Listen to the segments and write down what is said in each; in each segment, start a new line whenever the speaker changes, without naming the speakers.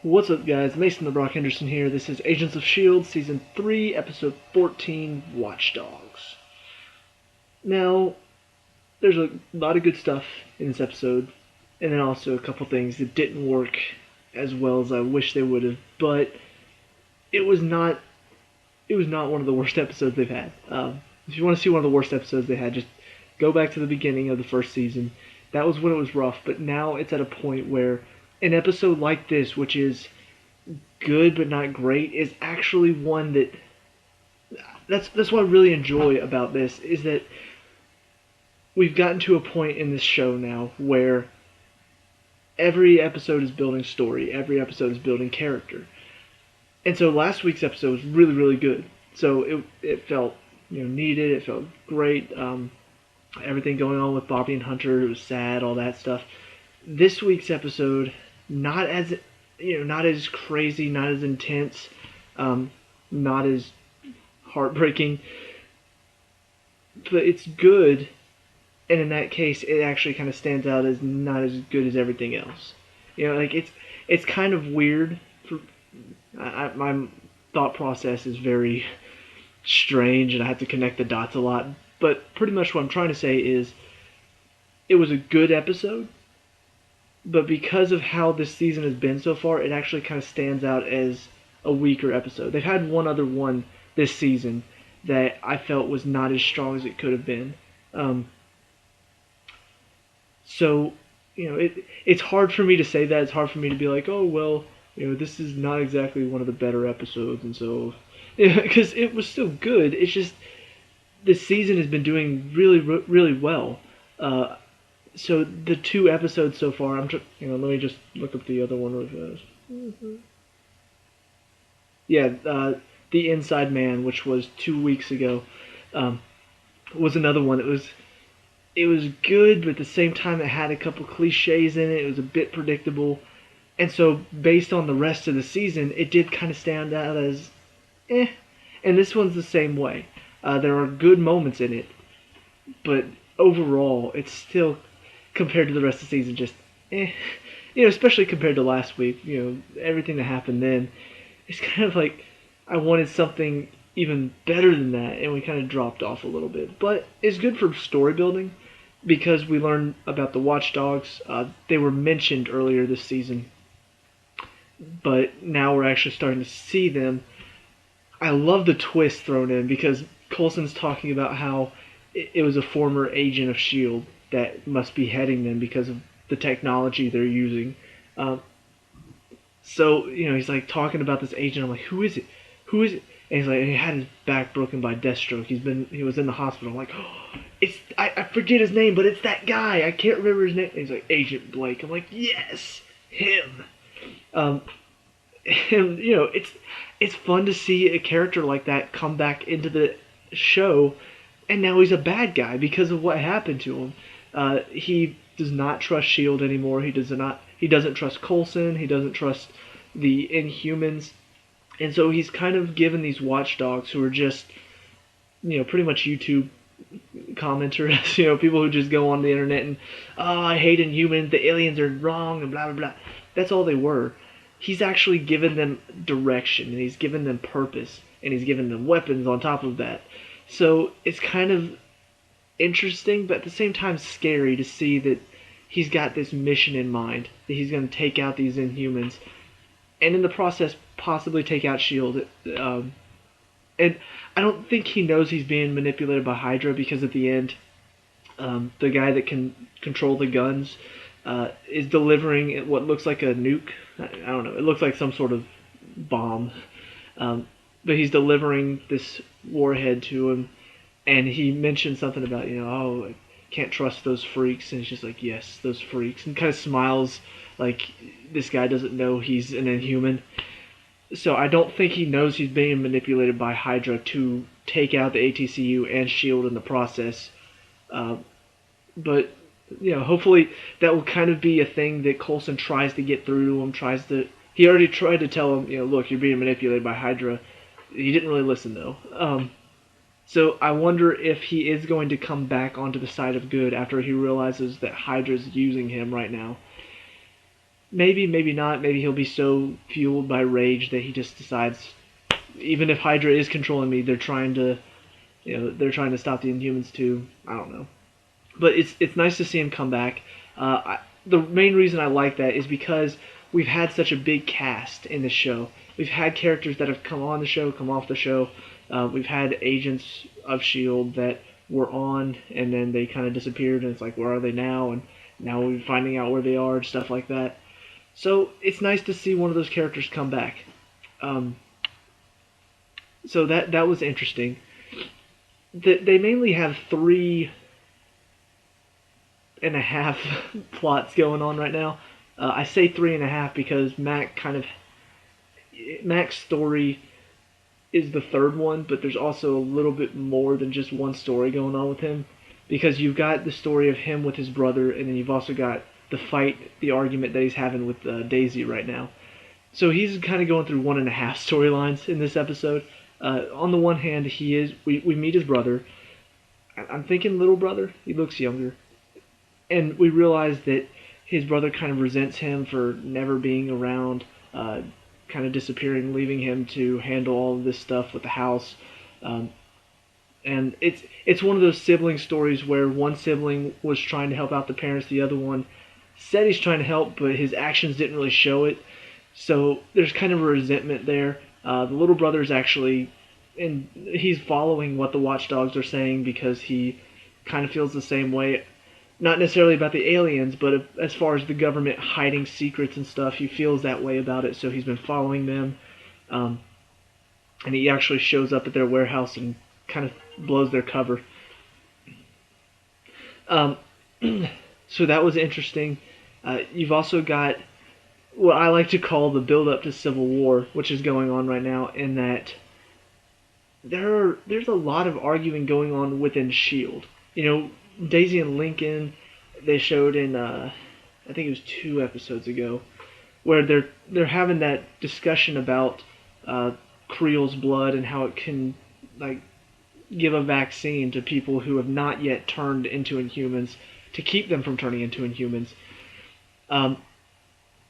What's up, guys? Mason the Brock Henderson here. This is Agents of S.H.I.E.L.D. Season 3, Episode 14, Watchdogs. Now, there's a lot of good stuff in this episode, and then also a couple things that didn't work as well as I wish they would have, but it was not one of the worst episodes they've had. If you want to see one of the worst episodes they had, just go back to the beginning of the first season. That was when it was rough, but now it's at a point where an episode like this, which is good but not great, is actually one that's what I really enjoy about this, is that we've gotten to a point in this show now where every episode is building story, every episode is building character. And so last week's episode was really, really good. So it felt needed, it felt great. Everything going on with Bobby and Hunter, it was sad, all that stuff. This week's episode, not as crazy, not as intense, not as heartbreaking, but it's good. And in that case, it actually kind of stands out as not as good as everything else. It's kind of weird. My thought process is very strange, and I have to connect the dots a lot. But pretty much what I'm trying to say is, it was a good episode, but because of how this season has been so far, it actually kind of stands out as a weaker episode. They've had one other one this season that I felt was not as strong as it could have been. So, it's hard for me to say that. It's hard for me to be like, oh, well, this is not exactly one of the better episodes, and so, because it was still good. It's just, this season has been doing really, really well. So the two episodes so far, let me just look up the other one really fast. Yeah, The Inside Man, which was 2 weeks ago, was another one. It was good, but at the same time it had a couple cliches in it. It was a bit predictable. And so based on the rest of the season, it did kind of stand out as eh. And this one's the same way. There are good moments in it, but overall, it's still, compared to the rest of the season, just eh. Especially compared to last week, everything that happened then, it's kind of like I wanted something even better than that, and we kind of dropped off a little bit. But it's good for story building, because we learned about the Watchdogs. They were mentioned earlier this season, but now we're actually starting to see them. I love the twist thrown in, because Coulson's talking about how it was a former agent of S.H.I.E.L.D. that must be heading them because of the technology they're using. So, he's like talking about this agent. I'm like, who is it? Who is it? And he's like, he had his back broken by Deathstroke. He was in the hospital. I'm like, oh, I forget his name, but it's that guy. I can't remember his name. And he's like, Agent Blake. I'm like, yes, him. And it's fun to see a character like that come back into the show, and now he's a bad guy because of what happened to him. He does not trust S.H.I.E.L.D. anymore. He doesn't trust Coulson. He doesn't trust the Inhumans. And so he's kind of given these watchdogs, who are just, pretty much YouTube commenters, people who just go on the internet and, oh, I hate Inhumans, the aliens are wrong, and blah, blah, blah. That's all they were. He's actually given them direction, and he's given them purpose, and he's given them weapons on top of that. So it's kind of interesting, but at the same time scary to see that he's got this mission in mind, that he's going to take out these Inhumans, and in the process possibly take out S.H.I.E.L.D. And I don't think he knows he's being manipulated by Hydra, because at the end, the guy that can control the guns is delivering what looks like a nuke. I don't know. It looks like some sort of bomb. But he's delivering this warhead to him, and he mentioned something about, oh, I can't trust those freaks. And he's just like, yes, those freaks. And kind of smiles like this guy doesn't know he's an Inhuman. So I don't think he knows he's being manipulated by Hydra to take out the ATCU and S.H.I.E.L.D. in the process. But, hopefully that will kind of be a thing that Coulson tries to get through to him. He already tried to tell him, look, you're being manipulated by Hydra. He didn't really listen, though. So I wonder if he is going to come back onto the side of good after he realizes that Hydra's using him right now. maybe, maybe not. Maybe he'll be so fueled by rage that he just decides, even if Hydra is controlling me, they're trying to stop the Inhumans too. I don't know, but it's nice to see him come back. The main reason I like that is because we've had such a big cast in the show. We've had characters that have come on the show, come off the show. We've had agents of S.H.I.E.L.D. that were on and then they kind of disappeared, and it's like, where are they now? And now we're finding out where they are and stuff like that. So it's nice to see one of those characters come back. Um, so that was interesting. They mainly have 3.5 plots going on right now. I say 3.5 because Mac's story is the third one, but there's also a little bit more than just one story going on with him, because you've got the story of him with his brother, and then you've also got the argument that he's having with Daisy right now. So he's kind of going through 1.5 storylines in this episode. On the one hand, we meet his brother. I'm thinking little brother. He looks younger, and we realize that his brother kind of resents him for never being around, kind of disappearing, leaving him to handle all of this stuff with the house. Um, and it's one of those sibling stories where one sibling was trying to help out the parents, the other one said he's trying to help, but his actions didn't really show it. So there's kind of a resentment there. The little brother is actually, and he's following what the Watchdogs are saying because he kind of feels the same way. Not necessarily about the aliens, but as far as the government hiding secrets and stuff, he feels that way about it. So he's been following them, um, and he actually shows up at their warehouse and kind of blows their cover. Um, so that was interesting. You've also got what I like to call the build-up to Civil War, which is going on right now, in that there's a lot of arguing going on within S.H.I.E.L.D. You know, Daisy and Lincoln, they showed in I think it was 2 episodes ago, where they're having that discussion about Creel's blood and how it can like give a vaccine to people who have not yet turned into Inhumans to keep them from turning into Inhumans. Um,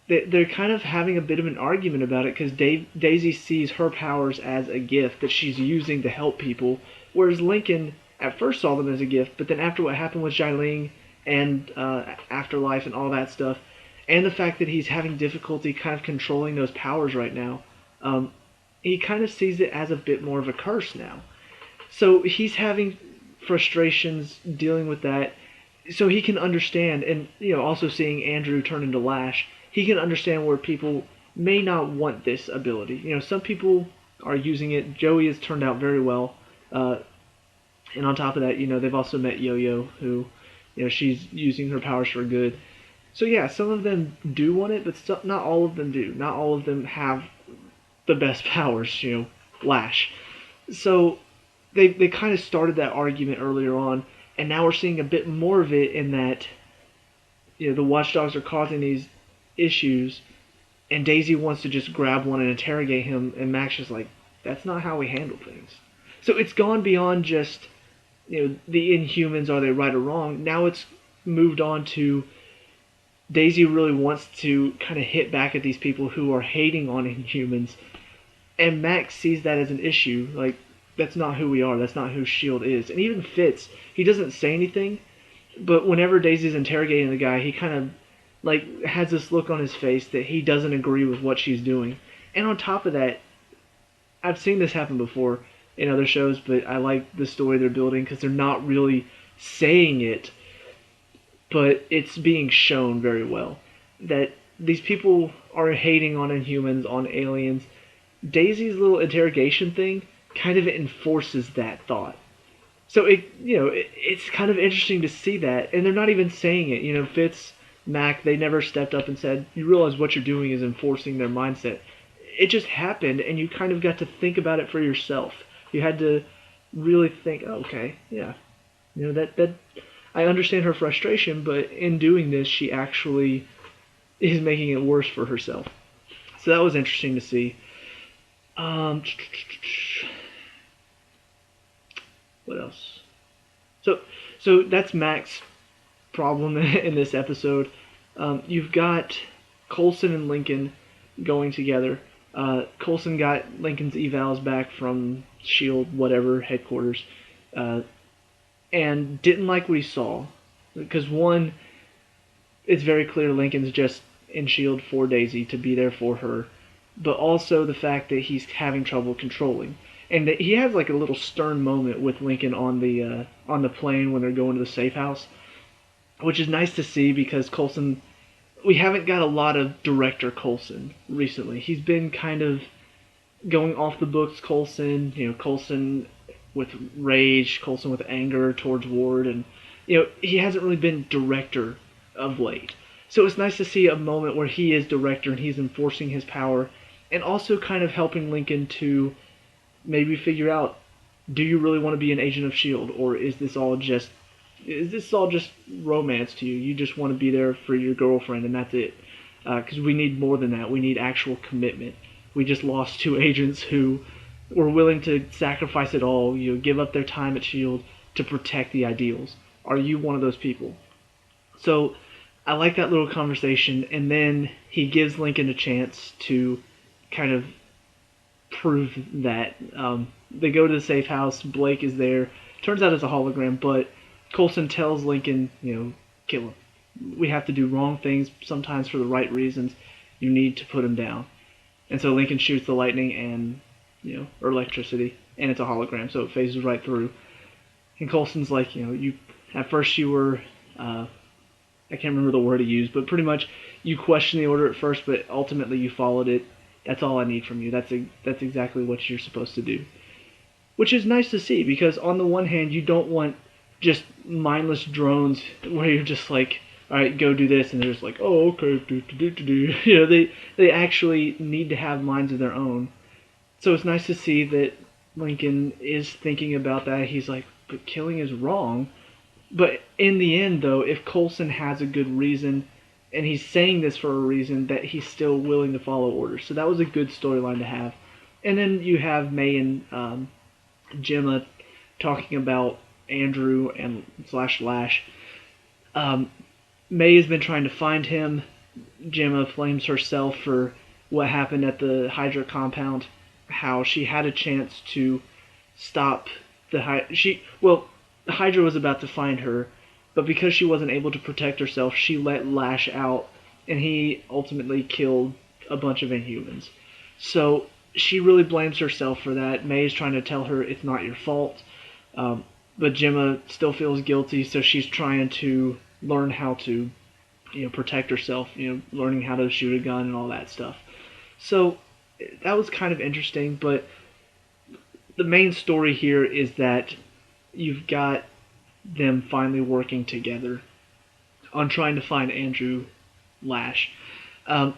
they're kind of having a bit of an argument about it because Daisy sees her powers as a gift that she's using to help people, whereas Lincoln at first saw them as a gift, but then after what happened with S.H.I.E.L.D. and Afterlife and all that stuff, and the fact that he's having difficulty kind of controlling those powers right now, he kind of sees it as a bit more of a curse now. So he's having frustrations dealing with that, so he can understand, and also seeing Andrew turn into Lash, he can understand where people may not want this ability. Some people are using it. Joey has turned out very well, and on top of that, they've also met Yo-Yo, who, she's using her powers for good. So yeah, some of them do want it, but not all of them do. Not all of them have the best powers, Lash. So they kind of started that argument earlier on, and now we're seeing a bit more of it in that, the Watchdogs are causing these issues, and Daisy wants to just grab one and interrogate him, and Mac's just like, that's not how we handle things. So it's gone beyond just, the Inhumans, are they right or wrong? Now it's moved on to Daisy really wants to kind of hit back at these people who are hating on Inhumans, and Max sees that as an issue. Like, that's not who we are. That's not who S.H.I.E.L.D. is. And even Fitz, he doesn't say anything, but whenever Daisy's interrogating the guy, he kind of has this look on his face that he doesn't agree with what she's doing. And on top of that, I've seen this happen before in other shows, but I like the story they're building because they're not really saying it, but it's being shown very well that these people are hating on Inhumans, on aliens. Daisy's little interrogation thing kind of enforces that thought. So it's kind of interesting to see that, and they're not even saying it. Fitz, Mac, they never stepped up and said, you realize what you're doing is enforcing their mindset. It just happened, and you kind of got to think about it for yourself. You had to really think, oh, okay, yeah. That I understand her frustration, but in doing this, she actually is making it worse for herself. So that was interesting to see. What else? So that's Mac's problem in this episode. You've got Coulson and Lincoln going together. Coulson got Lincoln's evals back from S.H.I.E.L.D. whatever headquarters, uh, and didn't like what he saw because one, it's very clear Lincoln's just in S.H.I.E.L.D. for Daisy to be there for her, but also the fact that he's having trouble controlling. And that he has like a little stern moment with Lincoln on the plane when they're going to the safe house, which is nice to see because Coulson, we haven't got a lot of director Coulson recently. He's been kind of going off the books Coulson, Coulson with rage, Coulson with anger towards Ward, and he hasn't really been director of late. So it's nice to see a moment where he is director and he's enforcing his power, and also kind of helping Lincoln to maybe figure out, do you really want to be an agent of S.H.I.E.L.D. or is this all just romance to you? You just want to be there for your girlfriend and that's it. Because we need more than that. We need actual commitment. We just lost two agents who were willing to sacrifice it all, give up their time at S.H.I.E.L.D. to protect the ideals. Are you one of those people? So I like that little conversation, and then he gives Lincoln a chance to kind of prove that. They go to the safe house. Blake is there. Turns out it's a hologram, but Coulson tells Lincoln, kill him. We have to do wrong things sometimes for the right reasons. You need to put him down. And so Lincoln shoots the lightning and, or electricity, and it's a hologram, so it phases right through. And Coulson's like, you at first you were, I can't remember the word he used, but pretty much you questioned the order at first, but ultimately you followed it. That's all I need from you. That's exactly what you're supposed to do. Which is nice to see, because on the one hand, you don't want just mindless drones where you're just like, all right, go do this, and they're just like, oh, okay, do. They actually need to have minds of their own. So it's nice to see that Lincoln is thinking about that. He's like, but killing is wrong. But in the end, though, if Coulson has a good reason, and he's saying this for a reason, that he's still willing to follow orders. So that was a good storyline to have. And then you have May and Gemma talking about Andrew and / Lash. May has been trying to find him. Gemma blames herself for what happened at the Hydra compound. How she had a chance to stop the Hydra was about to find her, but because she wasn't able to protect herself, she let Lash out, and he ultimately killed a bunch of Inhumans. So she really blames herself for that. May is trying to tell her it's not your fault, but Gemma still feels guilty, so she's trying to learn how to, protect herself, learning how to shoot a gun and all that stuff. So that was kind of interesting, but the main story here is that you've got them finally working together on trying to find Andrew Lash. And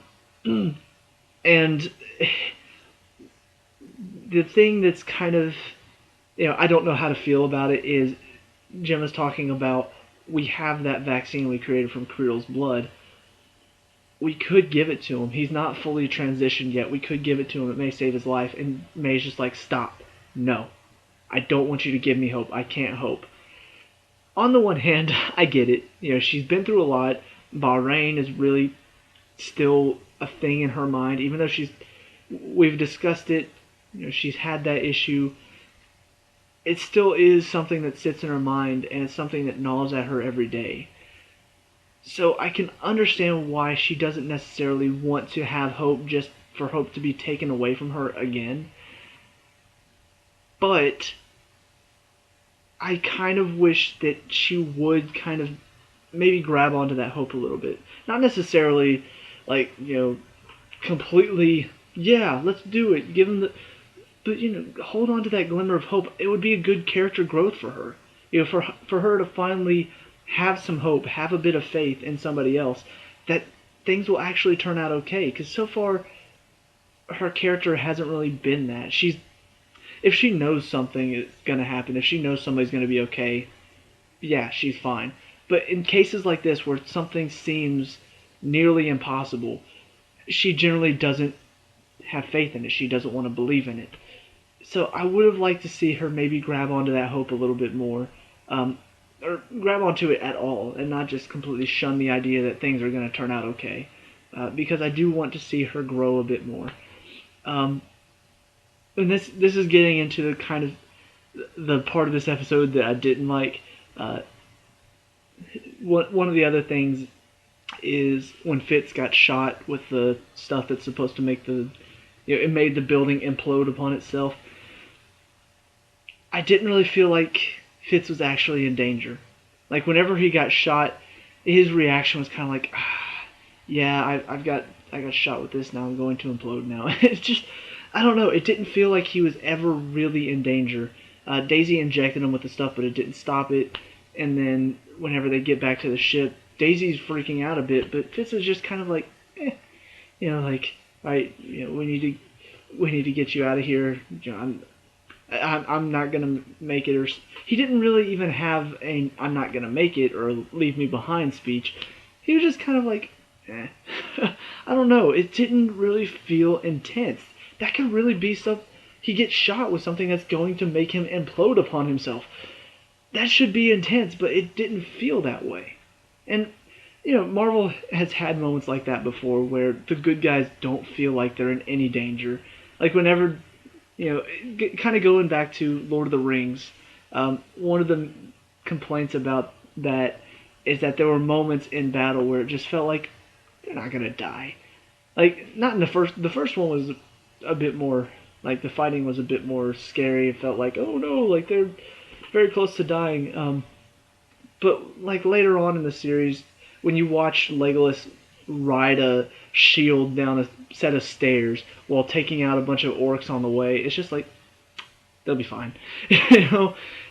the thing that's kind of, I don't know how to feel about it is Gemma's talking about, we have that vaccine we created from Creel's blood. We could give it to him. He's not fully transitioned yet. We could give it to him. It may save his life. And May's just like, stop. No. I don't want you to give me hope. I can't hope. On the one hand, I get it. She's been through a lot. Bahrain is really still a thing in her mind, even though we've discussed it. She's had that issue. It still is something that sits in her mind, and it's something that gnaws at her every day. So I can understand why she doesn't necessarily want to have hope just for hope to be taken away from her again. But I kind of wish that she would kind of maybe grab onto that hope a little bit. Not necessarily like, completely, yeah, let's do it. Give them the... But, hold on to that glimmer of hope. It would be a good character growth for her. For her to finally have some hope, have a bit of faith in somebody else, that things will actually turn out okay. Because so far, her character hasn't really been that. If she knows something is going to happen, if she knows somebody's going to be okay, yeah, she's fine. But in cases like this where something seems nearly impossible, she generally doesn't have faith in it. She doesn't want to believe in it. So I would have liked to see her maybe grab onto that hope a little bit more, or grab onto it at all, and not just completely shun the idea that things are going to turn out okay. because I do want to see her grow a bit more. Um, and this is getting into the kind of the part of this episode that I didn't like. Uh, one of the other things is when Fitz got shot with the stuff that's supposed to make it made the building implode upon itself. I didn't really feel like Fitz was actually in danger. Like whenever he got shot, his reaction was kind of like, yeah, I got shot with this. Now I'm going to implode now. It's just, I don't know. It didn't feel like he was ever really in danger. Daisy injected him with the stuff, but it didn't stop it. And then whenever they get back to the ship, Daisy's freaking out a bit, but Fitz is just kind of like, like, all right, we need to get you out of here. I'm not gonna make it, or he didn't really even have a "I'm not gonna make it" or "leave me behind" speech. He was just kind of like, I don't know. It didn't really feel intense. That could really be stuff. He gets shot with something that's going to make him implode upon himself. That should be intense, but it didn't feel that way. And, Marvel has had moments like that before where the good guys don't feel like they're in any danger. Like whenever, kind of going back to Lord of the Rings, one of the complaints about that is that there were moments in battle where it just felt like they're not going to die. Like, not in the first one was a bit more, like the fighting was a bit more scary. It felt like, oh no, like they're very close to dying. But like later on in the series, when you watch Legolas ride a shield down a set of stairs while taking out a bunch of orcs on the way, it's just like they'll be fine,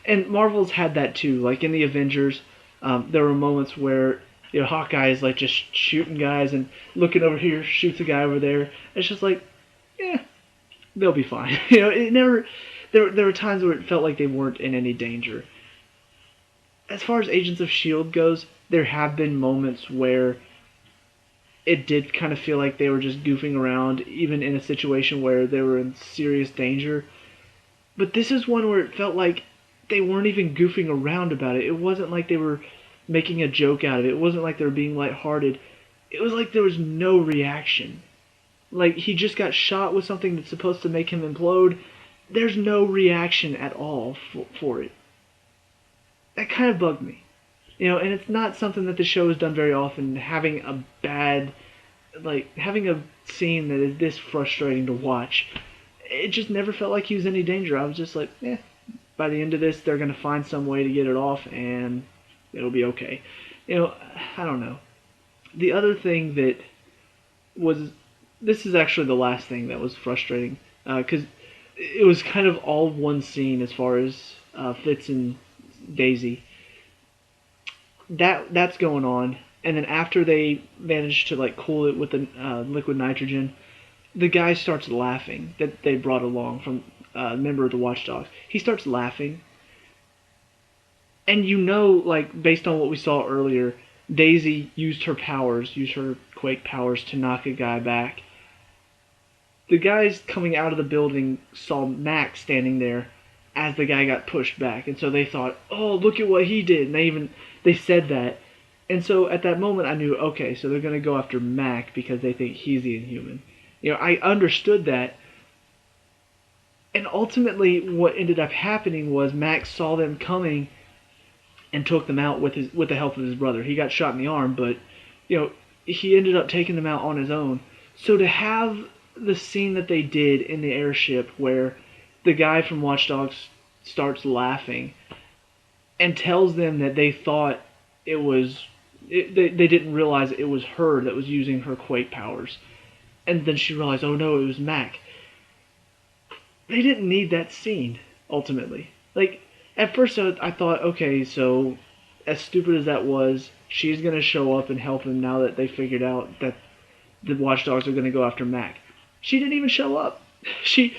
And Marvel's had that too. Like in the Avengers, there were moments where Hawkeye is like just shooting guys and looking over here, shoots a guy over there. It's just like, they'll be fine. It never. There were times where it felt like they weren't in any danger. As far as Agents of S.H.I.E.L.D. goes, there have been moments where it did kind of feel like they were just goofing around, even in a situation where they were in serious danger. But this is one where it felt like they weren't even goofing around about it. It wasn't like they were making a joke out of it. It wasn't like they were being lighthearted. It was like there was no reaction. Like he just got shot with something that's supposed to make him implode. There's no reaction at all for it. That kind of bugged me. And it's not something that the show has done very often, having a scene that is this frustrating to watch. It just never felt like he was in any danger. I was just like, by the end of this, they're going to find some way to get it off, and it'll be okay. I don't know. The other thing that was, this is actually the last thing that was frustrating, because it was kind of all one scene as far as Fitz and Daisy. That's going on, and then after they manage to like cool it with the liquid nitrogen, the guy starts laughing that they brought along from a member of the Watchdogs. He starts laughing, and like based on what we saw earlier, Daisy used her quake powers to knock a guy back. The guys coming out of the building saw Mac standing there as the guy got pushed back, and so they thought, oh, look at what he did, and they said that. And so at that moment I knew, okay, so they're going to go after Mac because they think he's the Inhuman. I understood that. And ultimately what ended up happening was Mac saw them coming and took them out with the help of his brother. He got shot in the arm, but he ended up taking them out on his own. So to have the scene that they did in the airship where the guy from Watchdogs starts laughing and tells them that they thought it was... they didn't realize it was her that was using her quake powers. And then she realized, oh no, it was Mac. They didn't need that scene, ultimately. Like, at first I thought, okay, so as stupid as that was, she's going to show up and help him now that they figured out that the Watchdogs are going to go after Mac. She didn't even show up. She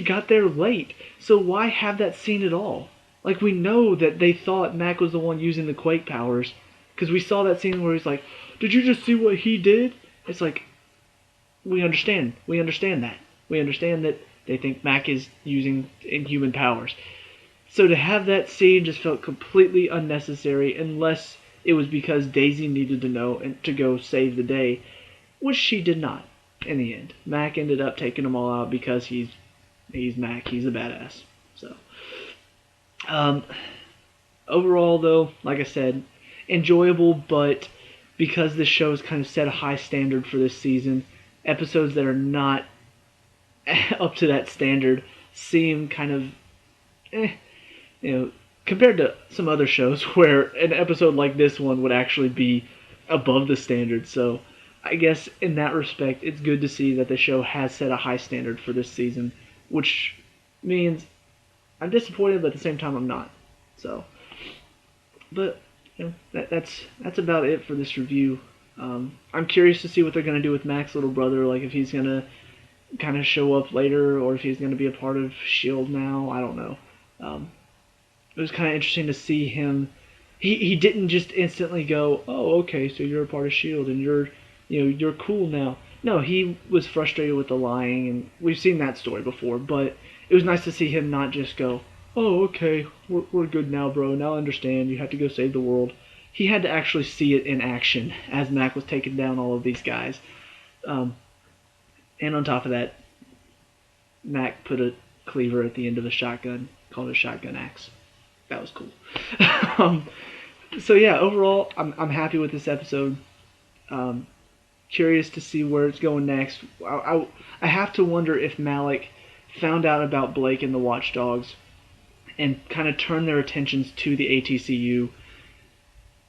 got there late. So why have that scene at all? Like, we know that they thought Mac was the one using the quake powers, because we saw that scene where he's like, did you just see what he did? It's like, we understand that. We understand that they think Mac is using Inhuman powers. So to have that scene just felt completely unnecessary, unless it was because Daisy needed to know and to go save the day. which she did not in the end. Mac ended up taking them all out because he's Mac. He's a badass. So, um, overall, though, like I said, enjoyable, but because this show has kind of set a high standard for this season, episodes that are not up to that standard seem kind of, you know, compared to some other shows where an episode like this one would actually be above the standard. So I guess in that respect, it's good to see that the show has set a high standard for this season, which means I'm disappointed, but at the same time I'm not. So, but that's about it for this review. I'm curious to see what they're gonna do with Mac's little brother, like if he's gonna kind of show up later or if he's gonna be a part of S.H.I.E.L.D. now. I don't know. It was kind of interesting to see him. He didn't just instantly go, oh, okay, so you're a part of S.H.I.E.L.D. and you're cool now. No, he was frustrated with the lying, and we've seen that story before. But it was nice to see him not just go, oh, okay, we're good now, bro. Now I understand. You have to go save the world. He had to actually see it in action as Mac was taking down all of these guys. And on top of that, Mac put a cleaver at the end of a shotgun, called it a shotgun axe. That was cool. So yeah, overall, I'm happy with this episode. Curious to see where it's going next. I have to wonder if Malick found out about Blake and the Watchdogs and kind of turned their attentions to the ATCU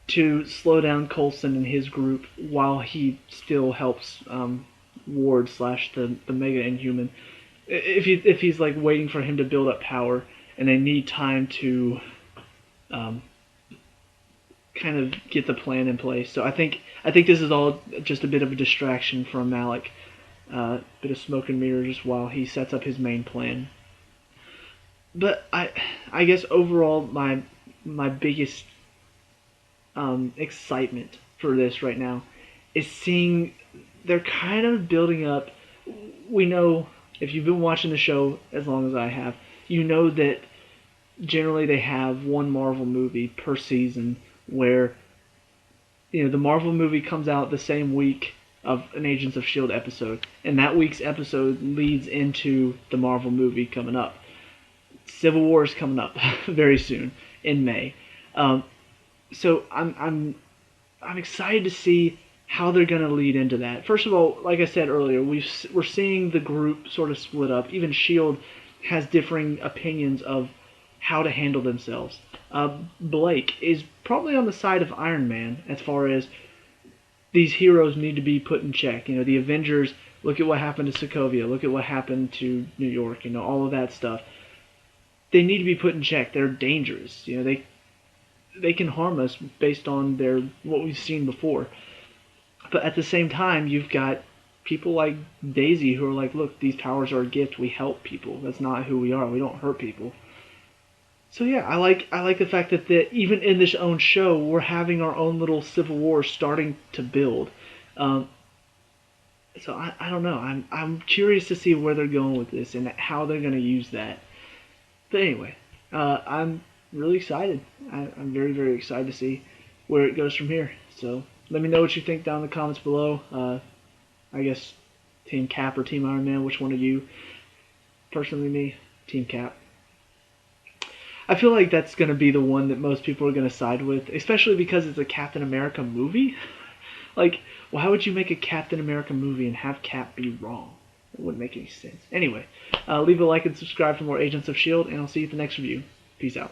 to slow down Coulson and his group while he still helps Ward / the Mega Inhuman. If he's like waiting for him to build up power and they need time to kind of get the plan in place. So I think this is all just a bit of a distraction from Malick, bit of smoke and mirrors while he sets up his main plan. But I guess overall my biggest excitement for this right now is seeing they're kind of building up. We know, if you've been watching the show as long as I have, you know that generally they have one Marvel movie per season where the Marvel movie comes out the same week of an Agents of S.H.I.E.L.D. episode, and that week's episode leads into the Marvel movie coming up. Civil War is coming up very soon in May. So I'm excited to see how they're going to lead into that. First of all, like I said earlier, we're seeing the group sort of split up. Even S.H.I.E.L.D. has differing opinions of how to handle themselves. Blake is probably on the side of Iron Man as far as these heroes need to be put in check. The Avengers, look at what happened to Sokovia, look at what happened to New York, all of that stuff. They need to be put in check. They're dangerous. They can harm us based on what we've seen before. But at the same time, you've got people like Daisy who are like, look, these powers are a gift. We help people. That's not who we are. We don't hurt people. So yeah, I like the fact that even in this own show, we're having our own little civil war starting to build. So I don't know. I'm curious to see where they're going with this and how they're going to use that. But anyway, I'm really excited. I'm very, very excited to see where it goes from here. So let me know what you think down in the comments below. I guess Team Cap or Team Iron Man, which one are you? Personally, me, Team Cap. I feel like that's going to be the one that most people are going to side with, especially because it's a Captain America movie. Like, why would you make a Captain America movie and have Cap be wrong? It wouldn't make any sense. Anyway, leave a like and subscribe for more Agents of S.H.I.E.L.D., and I'll see you at the next review. Peace out.